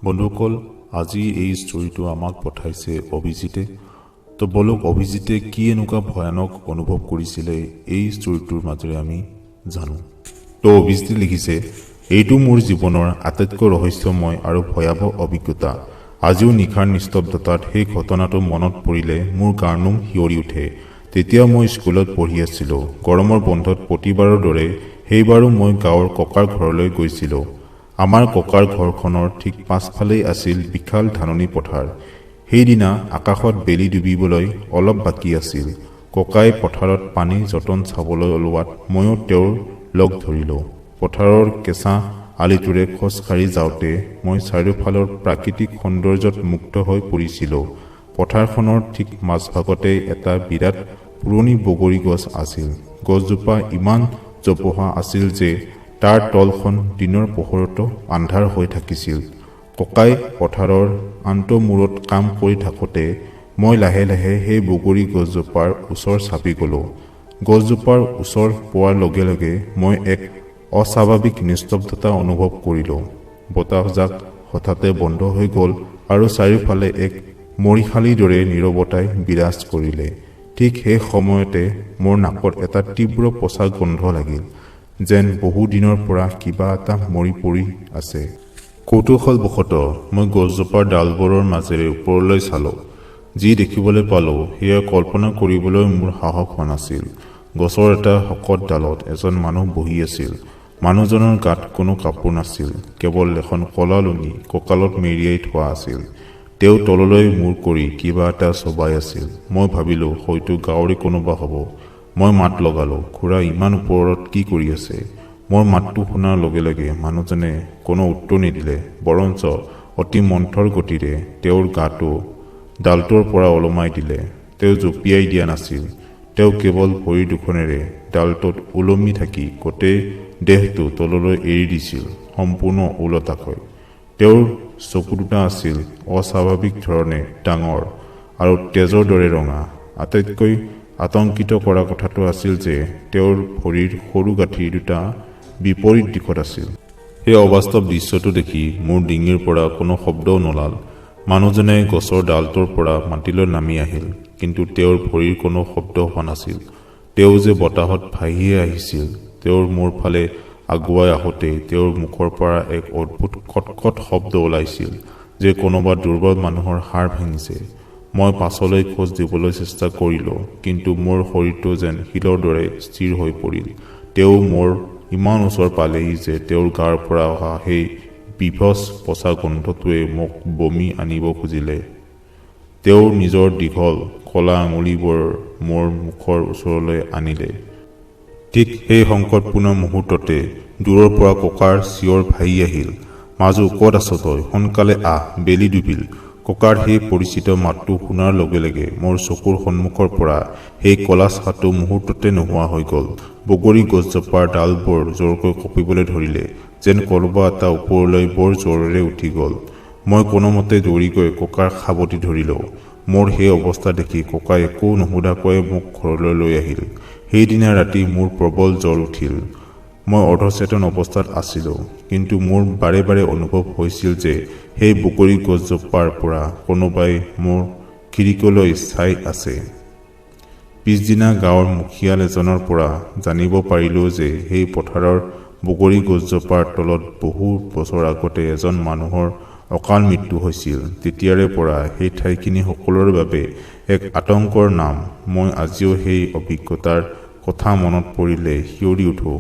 বন্ধুসকল, আজি এই ষ্টৰীটো আমাক পঠাইছে অভিজিতে। তো বলক অভিজিতে কি এনেকুৱা ভয়ানক অনুভৱ কৰিছিলে এই ষ্টৰীটোৰ মাজেৰে আমি জানো। তো অভিজিতে লিখিছে, এইটো মোৰ জীৱনৰ আটাইতকৈ ৰহস্যময় আৰু ভয়াৱহ অভিজ্ঞতা। আজিও নিশাৰ নিস্তব্ধতাত সেই ঘটনাটো মনত পৰিলে মোৰ গাৰ নোম শিয়ৰি উঠে। তেতিয়া মই স্কুলত পঢ়ি আছিলোঁ। গৰমৰ বন্ধত প্ৰতিবাৰৰ দৰে সেইবাৰো মই গাঁৱৰ ককাৰ ঘৰলৈ গৈছিলোঁ। আমাৰ ককাৰ ঘৰখনৰ ঠিক পাছফালেই আছিল বিশাল ধাননি পথাৰ। সেইদিনা আকাশত বেলি ডুবিবলৈ অলপ বাকী আছিল। ককাই পথাৰত পানীৰ যতন চাবলৈ ওলোৱাত ময়ো তেওঁৰ লগ ধৰিলোঁ। পথাৰৰ কেঁচা আলিটোৰে খোজকাঢ়ি যাওঁতে মই চাৰিওফালৰ প্ৰাকৃতিক সৌন্দৰ্যত মুগ্ধ হৈ পৰিছিলোঁ। পথাৰখনৰ ঠিক মাজভাগতে এটা বিৰাট পুৰণি বগৰী গছ আছিল। গছজোপা ইমান জোপোহা আছিল যে তাৰ তলখন দিনৰ পোহৰতো আন্ধাৰ হৈ থাকিছিল। ককাই পথাৰৰ আনটো-মূৰত কাম কৰি থাকোঁতে মই লাহে লাহে সেই বগৰী গছজোপাৰ ওচৰ চাপি গ'লোঁ। গছজোপাৰ ওচৰ পোৱাৰ লগে লগে মই এক অস্বাভাৱিক নিস্তব্ধতা অনুভৱ কৰিলোঁ। বতাহজাক হঠাতে বন্ধ হৈ গ'ল আৰু চাৰিওফালে এক মৰিশালীৰ দৰে নীৰৱতাই বিৰাজ কৰিলে। ঠিক সেই সময়তে মোৰ নাকত এটা তীব্ৰ পচা গোন্ধ লাগিল, যেন বহু দিনৰ পৰা কিবা এটা মৰি পৰি আছে। কৌতূহলবশতঃ মই গছজোপাৰ ডালবোৰৰ মাজেৰে ওপৰলৈ চালোঁ। যি দেখিবলৈ পালোঁ সেয়া কল্পনা কৰিবলৈ মোৰ সাহস হোৱা নাছিল। গছৰ এটা শকত ডালত এজন মানুহ বহি আছিল। মানুহজনৰ গাত কোনো কাপোৰ নাছিল, কেৱল এখন কলা লুঙি কঁকালত মেৰিয়াই থোৱা আছিল। তেওঁ তললৈ মূৰ কৰি কিবা এটা চবাই আছিল। মই ভাবিলোঁ হয়তো গাঁৱৰে কোনোবা হ'ব। মই মাত লগালোঁ, খুৰা ইমান ওপৰত কি কৰি আছে? মোৰ মাতটো শুনাৰ লগে লগে মানুহজনে কোনো উত্তৰ নিদিলে, বৰঞ্চ অতি মন্থৰ গতিৰে তেওঁৰ গাটো ডালটোৰ পৰা ওলমাই দিলে। তেওঁ জঁপিয়াই দিয়া নাছিল, তেওঁ কেৱল ভৰি দুখনেৰে ডালটোত ওলমি থাকি গোটেই দেহটো তললৈ এৰি দিছিল, সম্পূৰ্ণ ওলোটাকৈ। তেওঁৰ চকু দুটা আছিল অস্বাভাৱিক ধৰণে ডাঙৰ আৰু তেজৰ দৰে ৰঙা। আটাইতকৈ আতংকিত কৰা কথাটো আছিল যে তেওঁৰ ভৰিৰ সৰু গাঁঠি দুটা বিপৰীত দিশত আছিল। সেই অবাস্তৱ দৃশ্যটো দেখি মোৰ ডিঙিৰ পৰা কোনো শব্দও নোলাল। মানুহজনে গছৰ ডালটোৰ পৰা মাটিলৈ নামি আহিল, কিন্তু তেওঁৰ ভৰিৰ কোনো শব্দ হোৱা নাছিল। তেওঁ যে বতাহত ভাঁহিয়ে আহিছিল। তেওঁৰ মোৰ ফালে আগুৱাই আহোঁতে তেওঁৰ মুখৰ পৰা এক অদ্ভুত খটখট শব্দ ওলাইছিল, যে কোনোবা দুৰ্বল মানুহৰ হাড় ভাঙিছে। মই পাছলৈ খোজ দিবলৈ চেষ্টা কৰিলোঁ, কিন্তু মোৰ শৰীৰটো যেন শিলৰ দৰে স্থিৰ হৈ পৰিল। তেওঁ মোৰ ইমান ওচৰ পালেহি যে তেওঁৰ গাৰ পৰা অহা সেই বিভৎস পচা গোন্ধটোৱে মোক বমি আনিব খুজিলে। তেওঁৰ নিজৰ দীঘল কলা আঙুলিবোৰ মোৰ মুখৰ ওচৰলৈ আনিলে। ঠিক সেই সংকটপূৰ্ণ মুহূৰ্ততে দূৰৰ পৰা ককাৰ চিঞৰ ভাহি আহিল, মাজু ক'ত আছ তই? সোনকালে আহ, বেলি ডুবিল। ককাৰ সেই পৰিচিত মাতটো শুনাৰ লগে লগে মোৰ চকুৰ সন্মুখৰ পৰা সেই কলা ছাঁটো মুহূৰ্ততে নোহোৱা হৈ গ'ল। বগৰী গছজোপাৰ ডালবোৰ জোৰকৈ কঁপিবলৈ ধৰিলে, যেন কোনোবা এটা ওপৰলৈ বৰ জোৰেৰে উঠি গ'ল। মই কোনোমতে দৌৰি গৈ ককাৰ সাৱটি ধৰিলোঁ। মোৰ সেই অৱস্থা দেখি ককাই একো নুসুধাকৈয়ে মোক ঘৰলৈ লৈ আহিল। সেইদিনা ৰাতি মোৰ প্ৰবল জ্বৰ উঠিল। মই অৰ্ধচেতন অৱস্থাত আছিলোঁ, কিন্তু মোৰ বাৰে বাৰে অনুভৱ হৈছিল যে সেই বগৰী গছজোপাৰ পৰা কোনোবাই মোৰ খিৰিকীলৈ চাই আছে। পিছদিনা গাঁৱৰ মুখিয়াল এজনৰ পৰা জানিব পাৰিলোঁ যে সেই পথাৰৰ বগৰী গছজোপাৰ তলত বহু বছৰ আগতে এজন মানুহৰ অকাল মৃত্যু হৈছিল। তেতিয়াৰে পৰা সেই ঠাইখিনি সকলোৰে বাবে এক আতংকৰ নাম। মই আজিও সেই অভিজ্ঞতাৰ কথা মনত পৰিলে শিয়ৰি উঠোঁ।